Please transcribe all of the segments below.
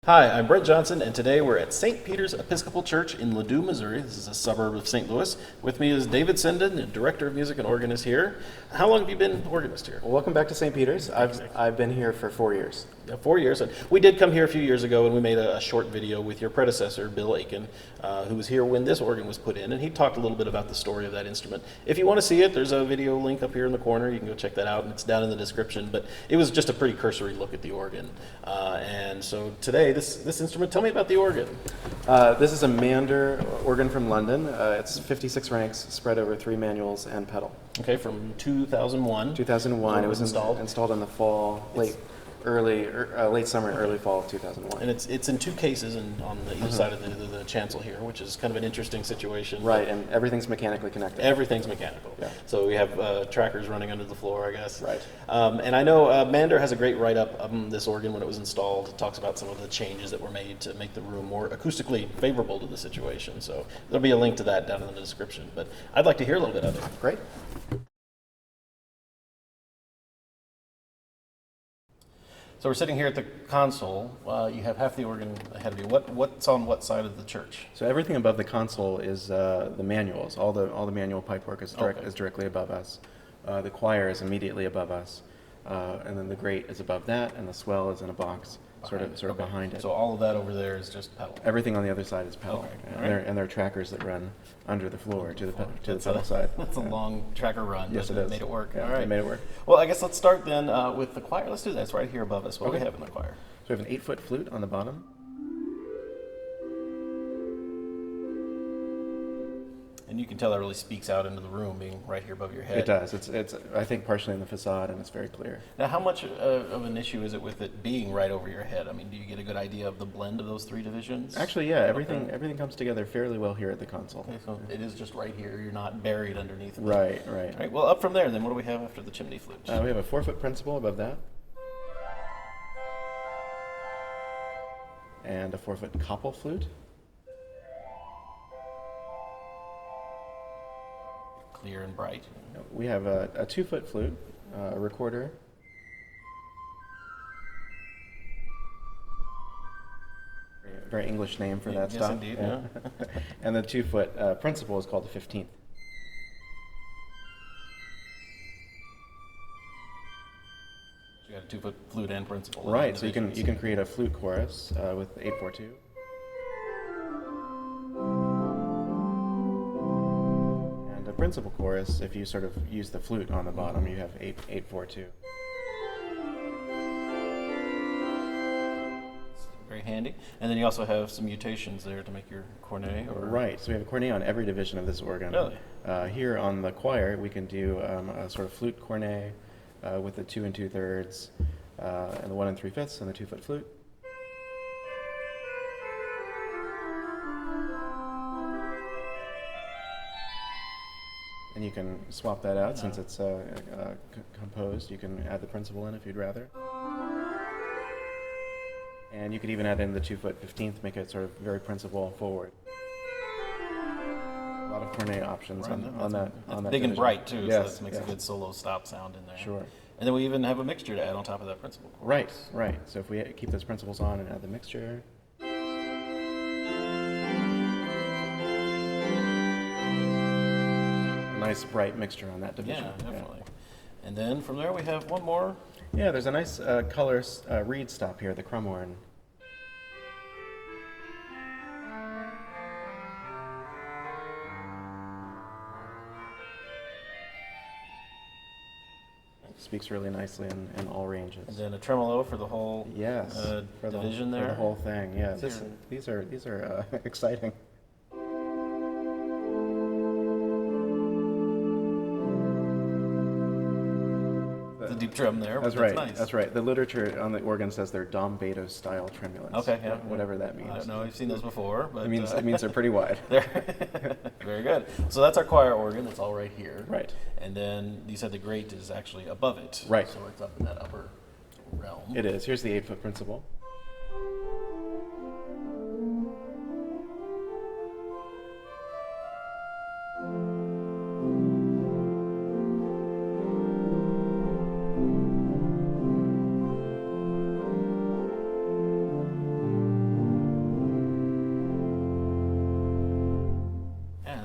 Hi, I'm Brent Johnson, and today we're at St. Peter's Episcopal Church in Ladue, Missouri. This is a suburb of St. Louis. With me is David Sinden, the Director of Music and Organist here. How long have you been organist here? Well, welcome back to St. Peter's. I've been here for 4 years. 4 years. And we did come here a few years ago, and we made a short video with your predecessor, Bill Aiken, who was here when this organ was put in, and he talked a little bit about the story of that instrument. If you want to see it, there's a video link up here in the corner. You can go check that out, and it's down in the description. But it was just a pretty cursory look at the organ. And so today, this instrument, tell me about the organ. This is a Mander organ from London. It's 56 ranks spread over 3 manuals and pedal. Okay, from 2001. 2001. It was installed. Installed in the fall, late summer, early fall of 2001. And it's in 2 cases on the either side of the chancel here, which is kind of an interesting situation. Right, and everything's mechanically connected. Everything's mechanical. Yeah. So we have trackers running under the floor, I guess. Right. And I know Mander has a great write-up of this organ when it was installed. It talks about some of the changes that were made to make the room more acoustically favorable to the situation. So there'll be a link to that down in the description. But I'd like to hear a little bit of it. Great. So we're sitting here at the console. You have half the organ ahead of you. What's on what side of the church? So everything above the console is the manuals. All the manual pipework is directly above us. The choir is immediately above us, and then the grate is above that, and the swell is in a box sort of behind it. So all of that over there is just pedal. Everything on the other side is pedal, Okay. and there are trackers that run under the floor to the pedal side. That's a long tracker run. Yes, but it is. Made it work. Yeah, All right. it made it work. Well, I guess let's start then with the choir. Let's do that. It's right here above us. What do we Okay. have in the choir? So we have an 8-foot flute on the bottom. And you can tell that really speaks out into the room, being right here above your head. It does. It's I think partially in the facade, and it's very clear. Now, how much of an issue is it with it being right over your head? I mean, do you get a good idea of the blend of those 3 divisions? Actually, yeah, everything comes together fairly well here at the console. Okay, so it is just right here. You're not buried underneath it. Right. All right. Well, up from there, then what do we have after the chimney flute? We have a 4-foot principal above that, and a 4-foot koppel flute. Clear and bright. We have a 2-foot flute, a recorder, very English name for that yes, stuff. Indeed, Yeah. And the 2-foot principal is called the 15th. You got a 2-foot flute and principal. Right, so you can create a flute chorus with 8/4-2. And a principal chorus, if you sort of use the flute on the bottom, you have 8/4-2. Very handy. And then you also have some mutations there to make your cornet. Right, so we have a cornet on every division of this organ. Really? Here on the choir, we can do a sort of flute cornet with the 2 2/3, and the 1 3/5, and the 2-foot flute. And you can swap that out since it's composed. You can add the principal in if you'd rather. And you could even add in the 2-foot 15th, make it sort of very principal forward. A lot of cornet options on that. That's that big and division. bright too, Yes, so that makes a good solo stop sound in there. Sure. And then we even have a mixture to add on top of that principal. Right. So if we keep those principals on and add the mixture. Nice bright mixture on that division. Yeah, definitely. And then from there we have one more. Yeah, there's a nice color reed stop here, the crumhorn. Speaks really nicely in all ranges. And then a tremolo for the whole Yes, for division for there. the whole thing. Yeah, these are exciting. The deep drum there. That's but right. Nice. That's right. The literature on the organ says they're Dom Beto style tremulants. Okay, yeah. Whatever that means. I don't know. I've seen those before, but It means they're pretty wide. Very good. So that's our choir organ. That's all right here. Right. And then you said the grate is actually above it. Right. So it's up in that upper realm. It is. Here's the 8-foot principal.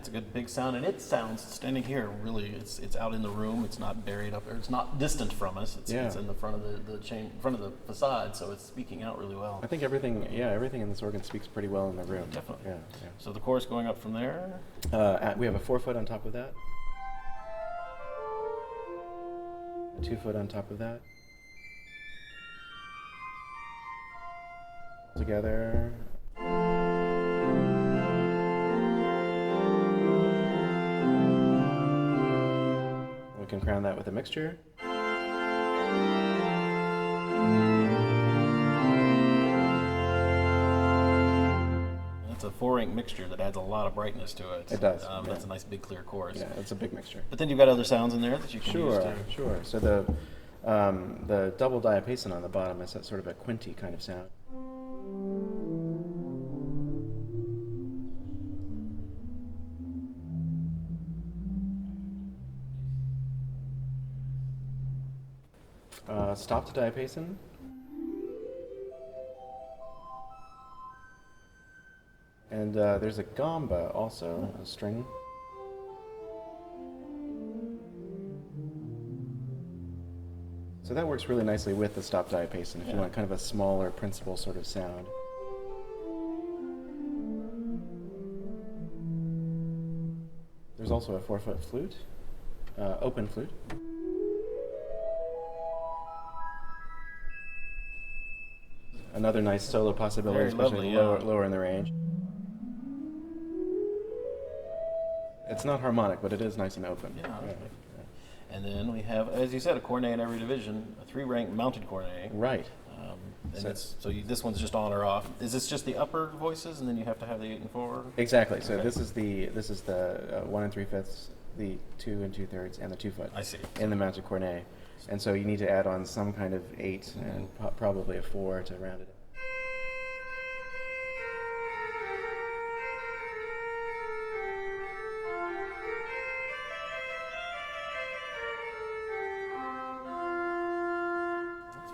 That's a good big sound, and it sounds standing here. Really, it's out in the room. It's not buried up there. It's not distant from us. It's in the front of the front of the facade, so it's speaking out really well. I think everything in this organ speaks pretty well in the room. Definitely. Yeah. So the chorus going up from there. We have a 4-foot on top of that. A 2-foot on top of that. Together. We can crown that with a mixture. It's a 4-ink mixture that adds a lot of brightness to it. It does. That's a nice big clear chorus. Yeah, it's a big mixture. But then you've got other sounds in there that you can use too. Sure. So the double diapason on the bottom is that sort of a quinty kind of sound. Stopped diapason. And there's a gamba also, a string. So that works really nicely with the stop diapason if you want kind of a smaller principal sort of sound. There's also a 4-foot flute, open flute. Another nice solo possibility, Very especially lovely, lower in the range. It's not harmonic, but it is nice and open. Yeah. And then we have, as you said, a cornet in every division, a 3-rank mounted cornet. Right. And this one's just on or off. Is this just the upper voices, and then you have to have the 8 and 4? Exactly. So this is the 1 3/5, the 2 2/3, and the 2-foot. I see. In the mounted cornet, and so you need to add on some kind of 8 and probably a 4 to round it up.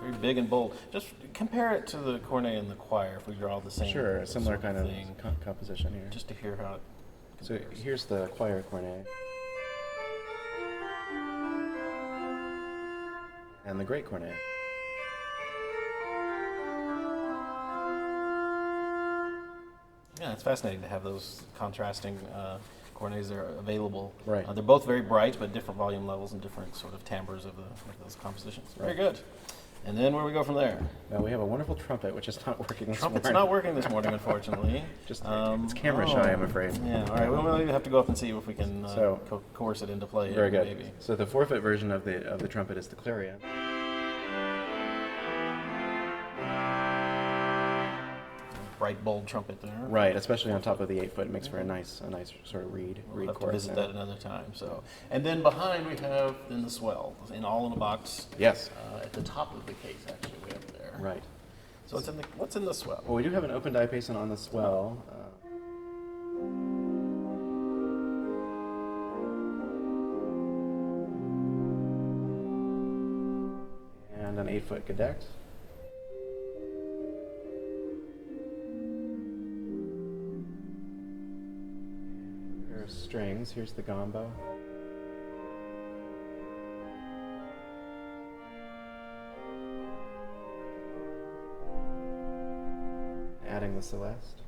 Very big and bold. Just compare it to the cornet and the choir if we draw the same. Sure, a similar kind of thing, composition here. just to hear how it So compares. here's the choir cornet. And the great cornet. Yeah, it's fascinating to have those contrasting cornets that are available. Right. They're both very bright, but different volume levels and different sort of timbres of those compositions. Very Right. good. And then where do we go from there? Now we have a wonderful trumpet, which is not working this Trumpet's morning. not working this morning, unfortunately. Just it's camera shy, I'm afraid. Yeah, all right. We'll maybe have to go up and see if we can So- coerce it into play. Very good. Maybe. So the 4-foot version of the trumpet is the clarion. Bright, bold trumpet there. Right, especially on top of the 8-foot, it makes for a nice sort of reed We'll have to chorus. visit that another time. So, and then behind we have then the swell, all in a box. Yes. At the top of the case, actually, we have there. Right. So what's in the swell? Well, we do have an open diapason on the swell. And an 8-foot gedeckt. Here are strings. Here's the gamba. Adding the celeste.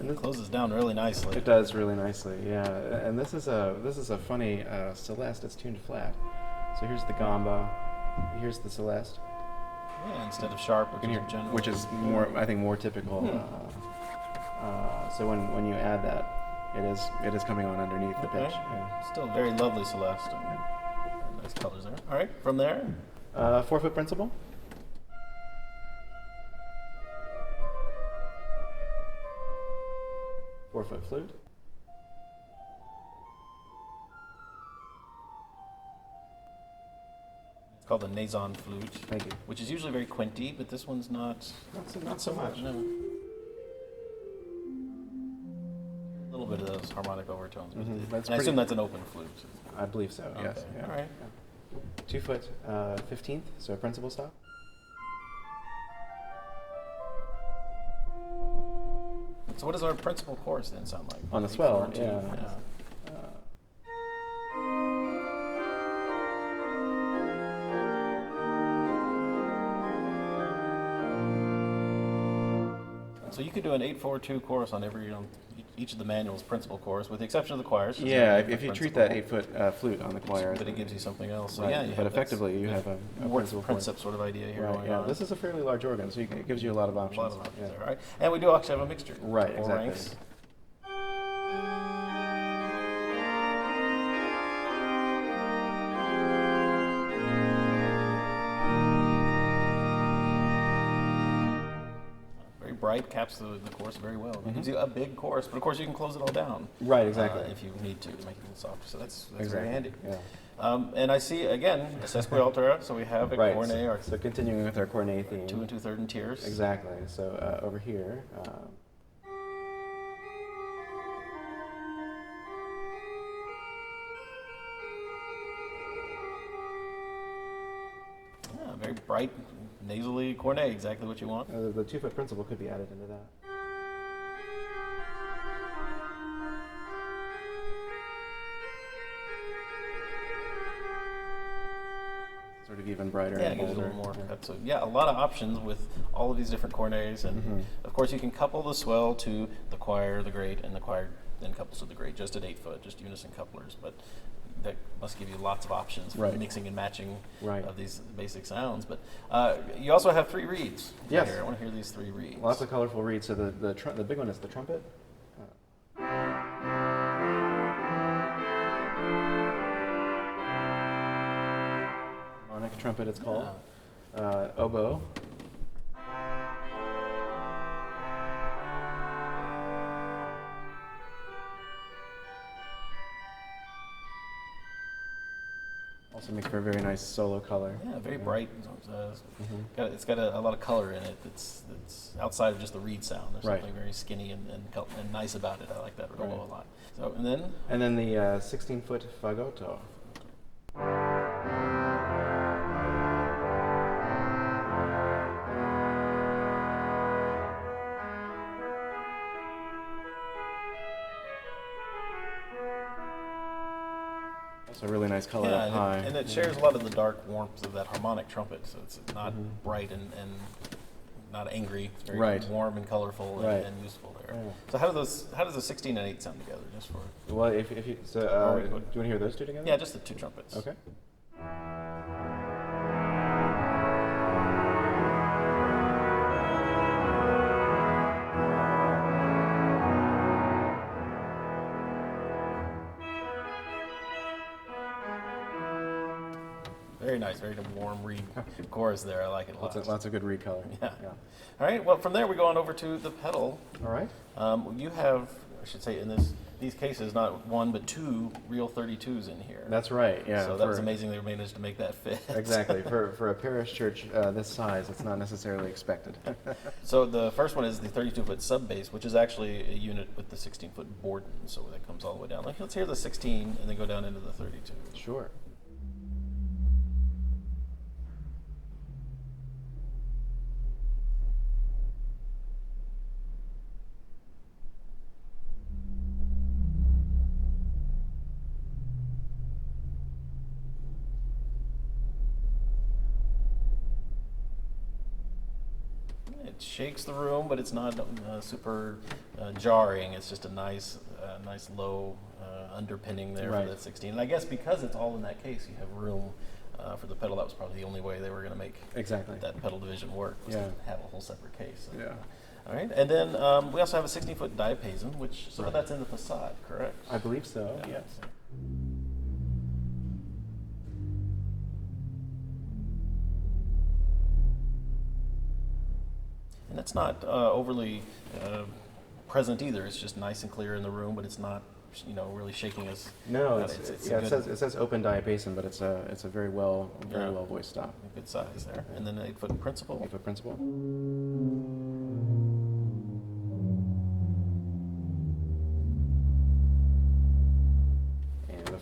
And it closes down really nicely. It does really nicely, yeah. And this is a funny celeste. It's tuned flat. So here's the gamba. Here's the celeste. Yeah, instead of sharp, Which is more, I think, more typical. So when you add that, it is coming on underneath the pitch. Yeah. Still very lovely celeste. Nice colors there. All right, from there. 4-foot principal. Four-foot flute. It's called the Nason flute. Thank you. Which is usually very quinty, but this one's not. Not so much. No. type overtones. That's And I assume that's an open flute. I believe so. Yes. Okay, Yeah. all right. Yeah. 2 foot 15th, so principal stop. So what does our principal chorus then sound like? On the 8, swell, 4, 2, yeah. So you could do an 8/4/2 chorus on every each of the manuals principal chorus, with the exception of the choirs. Yeah, if you treat that 8 foot flute on the choir. But it gives you something else. So Right, yeah, but effectively you have a more principal chorus. principal sort of idea here Right, going yeah. on. This is a fairly large organ, so it gives you a lot of A options. lot of options Yeah. there, right? And we do actually have a mixture. Right, 4 exactly. ranks. Very bright, caps the chorus very well. It gives you a big chorus, but of course you can close it all down. Right, exactly. If you need to make it a little softer. So that's Exactly. very handy. Yeah. And I see, again, a sesquialtera, so we have a Right. cornet, our So continuing with our cornet theme. 2 2/3 and tiers. Exactly. So over here. Yeah, very bright, nasally cornet, exactly what you want. The 2 foot principal could be added into that. Sort of even brighter Yeah, and it gives a bolder. little more Yeah. cut. So yeah, a lot of options with all of these different cornets, and of course you can couple the swell to the choir, the great, and the choir then couples to the great, just at 8 foot, just unison couplers. But that must give you lots of options for Right. mixing and matching Right. of these basic sounds. But you also have 3 reeds. Yes. Here. I want to hear these 3 reeds. Lots of colorful reeds. So the big one is the trumpet. Harmonic trumpet, it's called. Oboe. Also makes for a very nice solo color. Yeah, very bright. It's got a lot of color in it that's outside of just the reed sound. There's Right. something very skinny and nice about it. I like that roll a lot. So, and then? And then the 16 foot fagotto. That's a really nice color up high. And it shares a lot of the dark warmth of that harmonic trumpet, so it's not bright and not angry. It's very Right. warm and colorful Right. and useful there. Yeah. So how does the 16 and 8 sound together? Just for Well, if you so, Or- do you want to hear those two together? yeah, just the 2 trumpets. Okay. Very nice, very warm reed chorus there. I like it a lot. Lots of good reed color. Yeah. All right. Well, from there we go on over to the pedal. All right. You have, I should say, in these cases, not 1 but 2 real 32s in here. That's right. Yeah. So that was amazing they managed to make that fit. Exactly. For a parish church this size, it's not necessarily expected. So the first one is the 32-foot sub bass, which is actually a unit with the 16-foot Borden, so that comes all the way down. Like, let's hear the 16 and then go down into the 32. Sure. It shakes the room, but it's not super jarring. It's just a nice low underpinning there Right. for that 16. And I guess because it's all in that case, you have room for the pedal. That was probably the only way they were going to make Exactly. that pedal division work, was Yeah. to have a whole separate case. So. Yeah. All right, and then we also have a 16-foot diapason, which that's in the facade, correct? I believe so. Yeah. Yes. And it's not overly present either. It's just nice and clear in the room, but it's not, really shaking us. No, out. it's a it says open diapason, but it's a very well voiced stop. good size there. And then an 8-foot principal. 8 foot principal.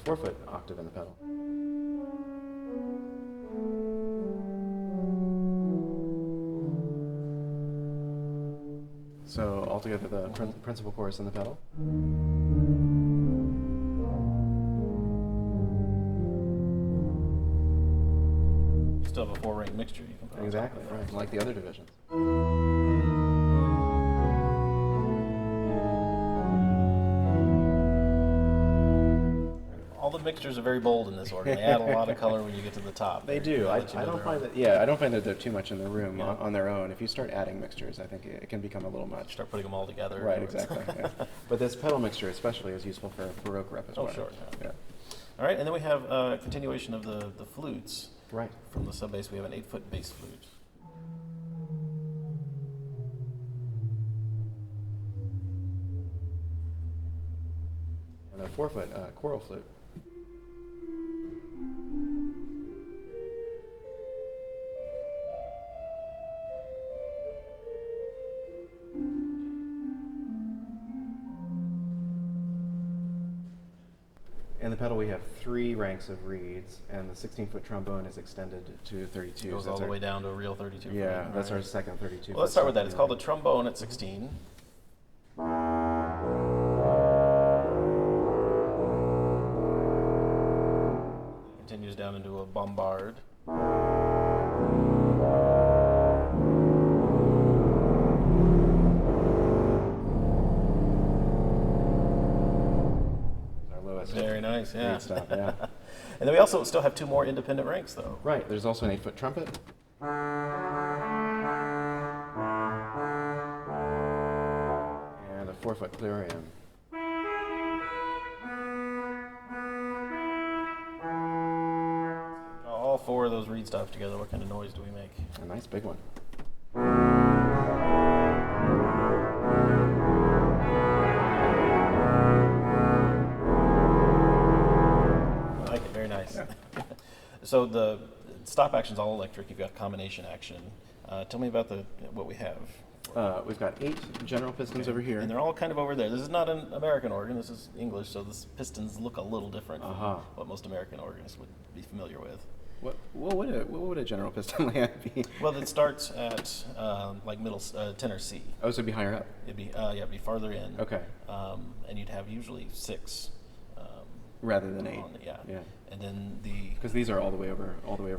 4-foot octave in the pedal. So altogether, the principal chorus in the pedal. You still have a 4-rank mixture you can put on Exactly, top of that. right, like the other divisions. All the mixtures are very bold in this organ. They add a lot of color when you get to the top. They do. I don't find that. Yeah, I don't find that they're too much in the room Yeah. on their own. If you start adding mixtures, I think it can become a little much. Start putting them all together. Right, exactly. Yeah. But this pedal mixture especially is useful for Baroque repertoire. Oh, sure. Yeah. All right, and then we have a continuation of the flutes. Right. From the sub bass, we have an 8-foot bass flute. And a 4-foot choral flute. In the pedal, we have 3 ranks of reeds, and the 16-foot trombone is extended to 32. It goes all the way down to a real 32. Yeah, that's our right. second 32. Well, let's start with that. It's called a trombone at 16. Continues down into a bombard. Our lowest. Very nice, yeah. Reed stop, yeah. And then we also still have 2 more independent ranks, though. Right. There's also an 8-foot trumpet. And a 4-foot clarion. All 4 of those reed stops together, what kind of noise do we make? A nice big one. I like it, very nice. So the stop action's all electric. You've got combination action. Tell me about what we have. We've got 8 general pistons over here. And they're all kind of over there. This is not an American organ. This is English, so the pistons look a little different from what most American organists would be familiar with. What would a general piston layout be? Well, it starts at like middle tenor C. Oh, so it'd be higher up. It'd be farther in. Okay. And you'd have usually 6. Rather than 8. Yeah. Yeah. And then Because these are all the way over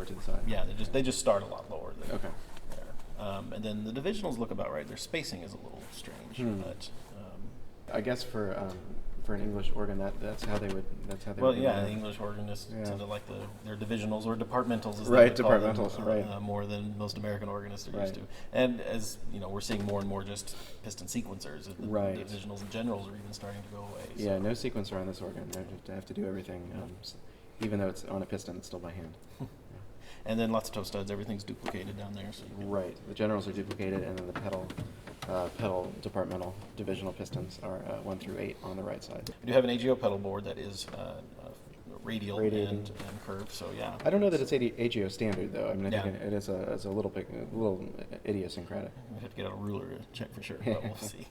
to the side. Yeah, they just start a lot lower than Okay. there. And then the divisionals look about right. Their spacing is a little strange, but I guess for an English organ, that's how they would. well, would yeah, do the it. English organists Yeah. tend to like their divisionals or departmentals, as Right, they would call them, departmentals, right. more than most American organists are Right. used to. And as you know, we're seeing more and more just piston sequencers. The Right. divisionals and generals are even starting to go away. So. Yeah, no sequencer on this organ. They have to do everything, even though it's on a piston, it's still by hand. And then lots of toe studs. Everything's duplicated down there. So you can- Right. The generals are duplicated, and then the pedal departmental divisional pistons are 1 through 8 on the right side. We do have an AGO pedal board that is radial Radiating. and curved. So yeah. I don't know that it's AGO standard though. I mean, I think Yeah. it is a little idiosyncratic. We have to get out a ruler to check for sure, but we'll see.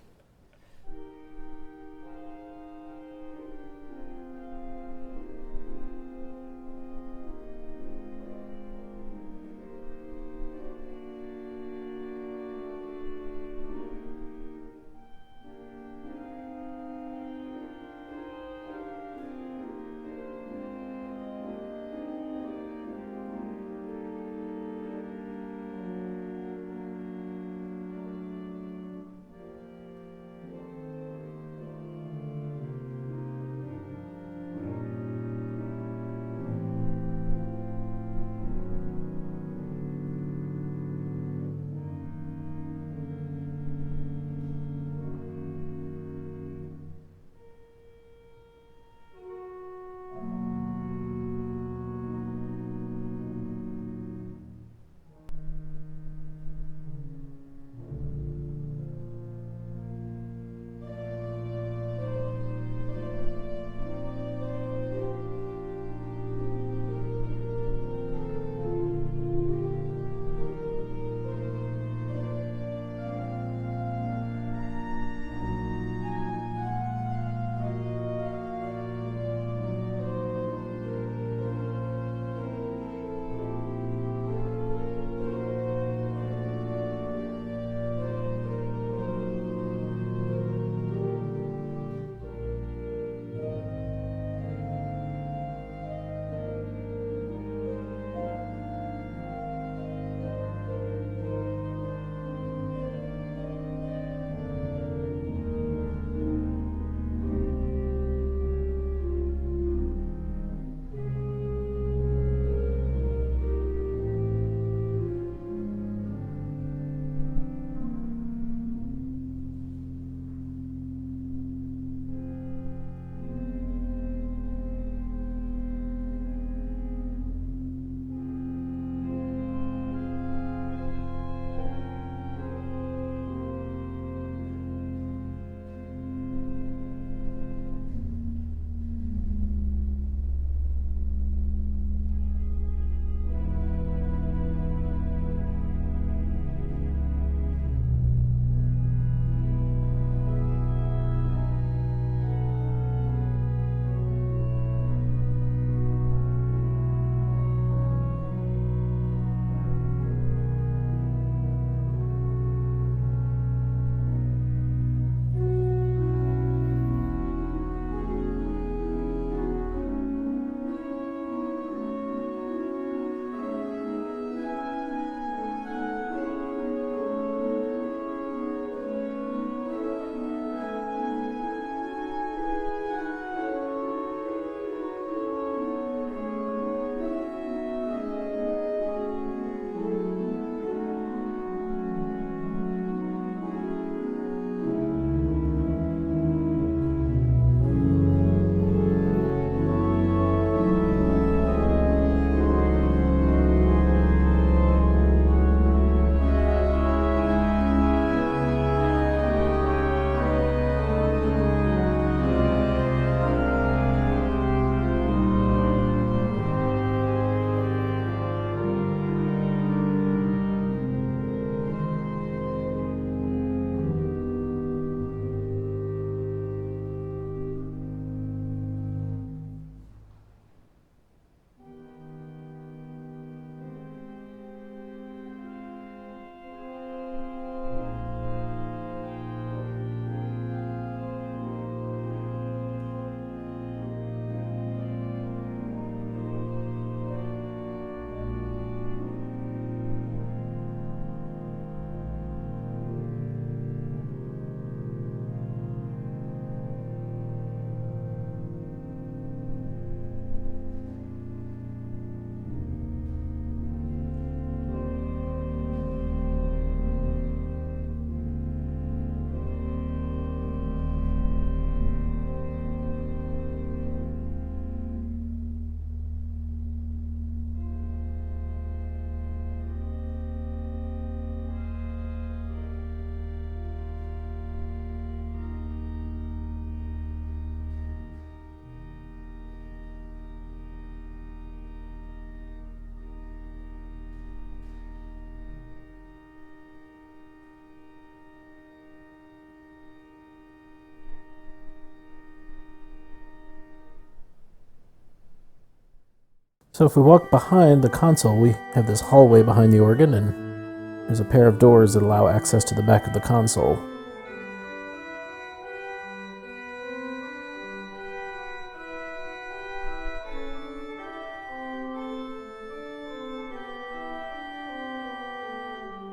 So if we walk behind the console, we have this hallway behind the organ, and there's a pair of doors that allow access to the back of the console.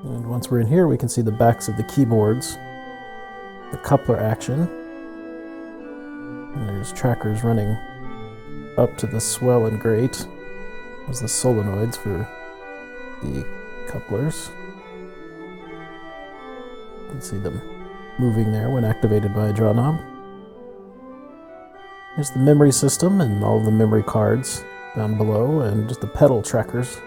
And once we're in here, we can see the backs of the keyboards, the coupler action, and there's trackers running up to the swell and grate. There's the solenoids for the couplers. You can see them moving there when activated by a draw knob. Here's the memory system and all the memory cards down below, and just the pedal trackers.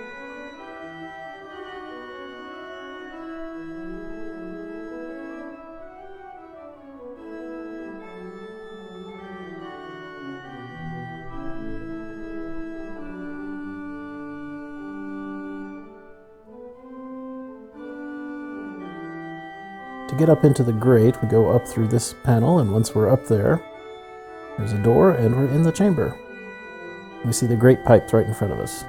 To get up into the grate, we go up through this panel, and once we're up there, there's a door, and we're in the chamber. We see the grate pipes right in front of us.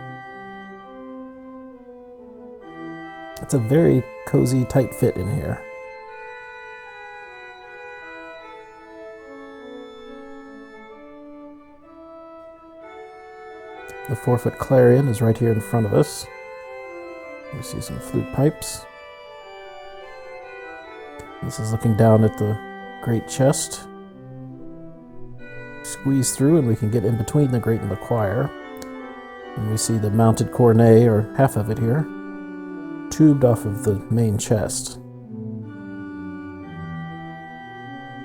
It's a very cozy, tight fit in here. The 4-foot clarion is right here in front of us. We see some flute pipes. This is looking down at the grate chest. Squeeze through and we can get in between the grate and the choir. And we see the mounted cornet, or half of it here, tubed off of the main chest.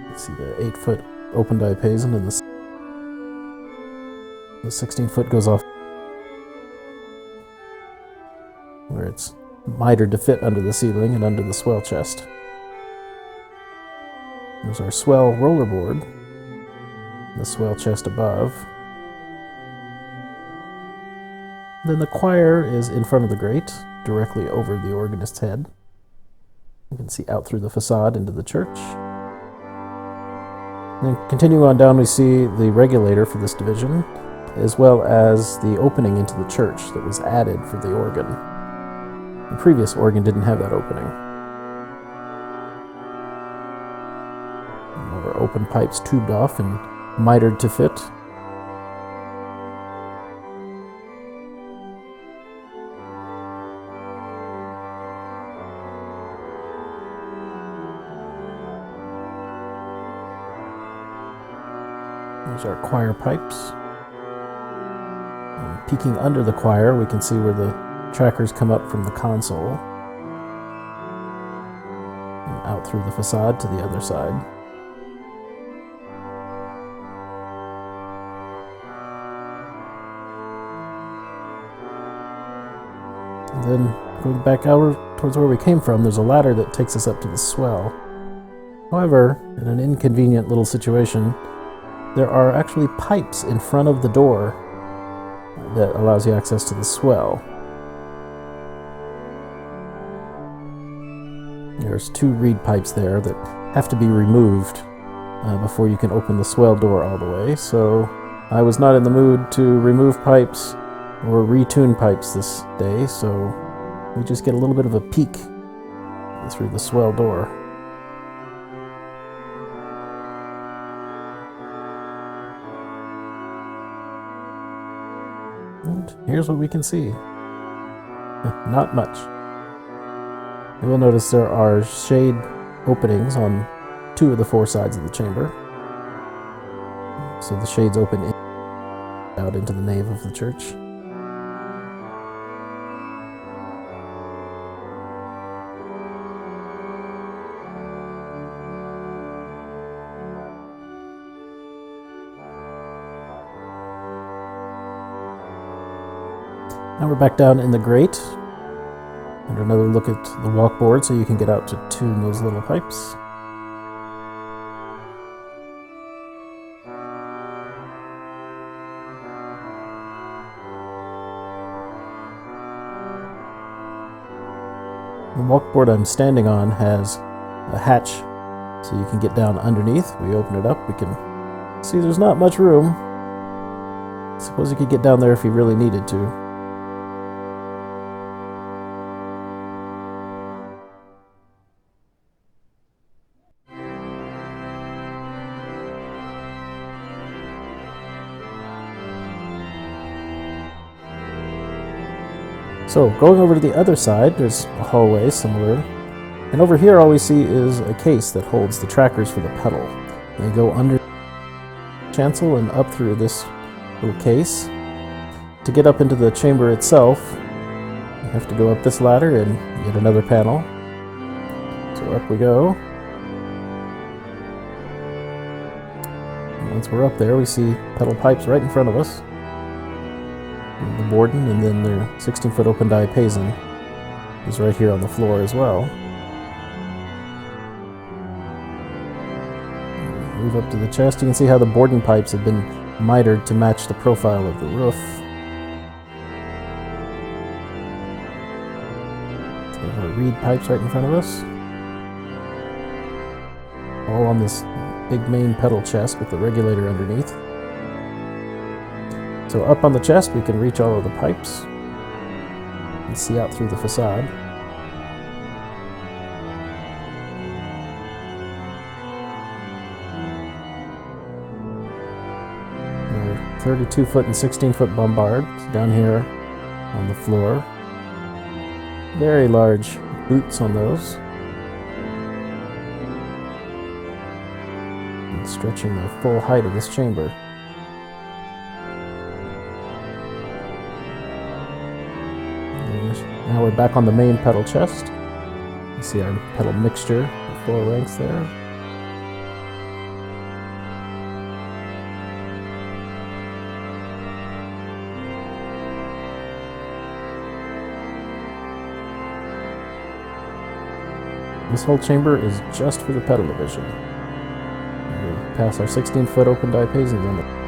You see the 8-foot open diapason, and the 16-foot goes off where it's mitered to fit under the ceiling and under the swell chest. There's our swell rollerboard, the swell chest above. Then the choir is in front of the grate, directly over the organist's head. You can see out through the facade into the church. Then continuing on down, we see the regulator for this division, as well as the opening into the church that was added for the organ. The previous organ didn't have that opening. Our open pipes tubed off and mitered to fit. There's our choir pipes. And peeking under the choir, we can see where the trackers come up from the console and out through the facade to the other side. And then going back out towards where we came from, there's a ladder that takes us up to the swell. However, in an inconvenient little situation, there are actually pipes in front of the door that allows you access to the swell. There's 2 reed pipes there that have to be removed before you can open the swell door all the way, so I was not in the mood to remove pipes or retune pipes this day, so we just get a little bit of a peek through the swell door. And here's what we can see. Not much. You will notice there are shade openings on 2 of the 4 sides of the chamber. So the shades open out into the nave of the church. Now we're back down in the grate. And another look at the walkboard so you can get out to tune those little pipes. The walkboard I'm standing on has a hatch so you can get down underneath. We open it up, we can see there's not much room. Suppose you could get down there if you really needed to. So, going over to the other side, there's a hallway similar. And over here, all we see is a case that holds the trackers for the pedal. They go under the chancel and up through this little case. To get up into the chamber itself, you have to go up this ladder and get another panel. So up we go. And once we're up there, we see pedal pipes right in front of us. The Borden, and then their 16-foot open diapason is right here on the floor as well. Move up to the chest, you can see how the Borden pipes have been mitered to match the profile of the roof. So we have our reed pipes right in front of us. All on this big main pedal chest with the regulator underneath. So up on the chest we can reach all of the pipes and see out through the facade. There are 32-foot and 16-foot bombards down here on the floor. Very large boots on those. And stretching the full height of this chamber. Now we're back on the main pedal chest. You see our pedal mixture, the 4 ranks there. This whole chamber is just for the pedal division. We pass our 16-foot open diapasons on the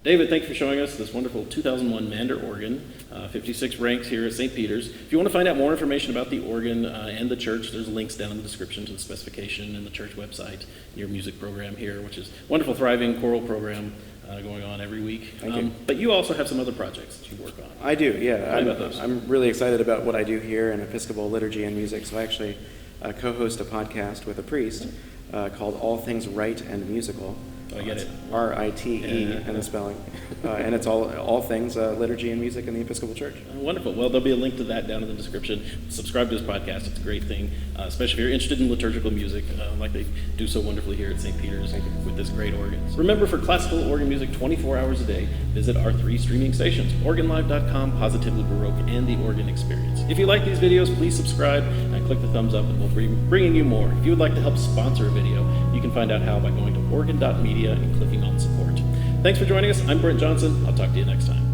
David, thanks for showing us this wonderful 2001 Mander organ, 56 ranks here at St. Peter's. If you want to find out more information about the organ and the church, there's links down in the description to the specification and the church website, your music program here, which is a wonderful, thriving choral program going on every week. Thank you. But you also have some other projects that you work on. I do, yeah. Tell me about those. I'm really excited about what I do here in Episcopal liturgy and music. So I actually co-host a podcast with a priest called All Things Rite and Musical. I get it. R-I-T-E in the spelling. And it's all things liturgy and music in the Episcopal Church. Wonderful. Well, there'll be a link to that down in the description. Subscribe to his podcast. It's a great thing, especially if you're interested in liturgical music, like they do so wonderfully here at St. Peter's with this great organ. Remember, for classical organ music 24 hours a day, visit our 3 streaming stations, organlive.com, Positively Baroque, and The Organ Experience. If you like these videos, please subscribe and click the thumbs up, and we'll be bringing you more. If you would like to help sponsor a video, you can find out how by going to organ.media and clicking on support. Thanks for joining us. I'm Brent Johnson. I'll talk to you next time.